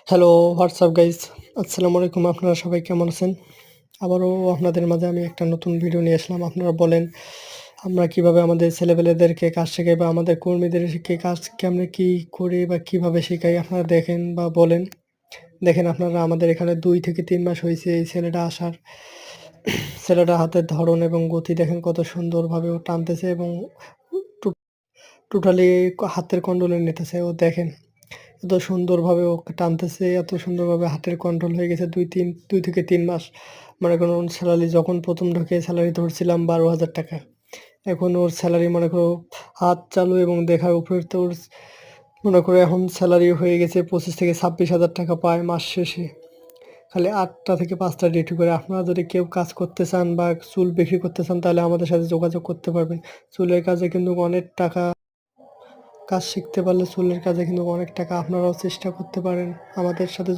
Hello, WhatsApp guys? আসসালামু আলাইকুম। আপনারা সবাই কেমন আছেন? আবারও আপনাদের মাঝে আমি একটা নতুন ভিডিও নিয়ে আসলাম। আপনারা বলেন, আমরা কিভাবে আমাদের ছেলেপেলেদেরকে কাজ শেখাই বা আমাদের কর্মীদেরকে কাজ কেমনে কি করি বা কিভাবে শেখাই আপনারা দেখেন বা বলেন। দেখেন আপনারা আমাদের এখানে ২ থেকে ৩ মাস হইছে এই ছেলেটা আসার। ছেলেটার হাতের ধরন এবং গতি দেখেন কত সুন্দরভাবে ও টানতেছে এবং টো টোটালি হাতের কন্ট্রোলে নিতেছে। ও দেখেন এত সুন্দরভাবে ওকে টানতেছে, এত সুন্দরভাবে হাতের কন্ট্রোল হয়ে গেছে ২ থেকে ৩ মাস। মনে করুন ওর স্যালারি যখন ১ম ঢুকে স্যালারি ধরছিলাম ৳১২,০০০। এখন ওর স্যালারি মনে করো হাত চালু এবং দেখার উপরে তো ওর মনে করো এখন স্যালারি হয়ে গেছে ২৫ থেকে ৳২৬,০০০ পায় মাস শেষে। খালি ৮টা থেকে ৫টা ডিউটি করে। আপনারা যদি কেউ কাজ করতে চান বা চুল বিক্রি করতে চান তাহলে আমাদের সাথে যোগাযোগ করতে পারবেন। চুলের কাজে কিন্তু অনেক টাকা। কাজ শিখতে পারলে চুলের কাজে কিন্তু অনেক টাকা। আপনারাও চেষ্টা করতে পারেন আমাদের সাথে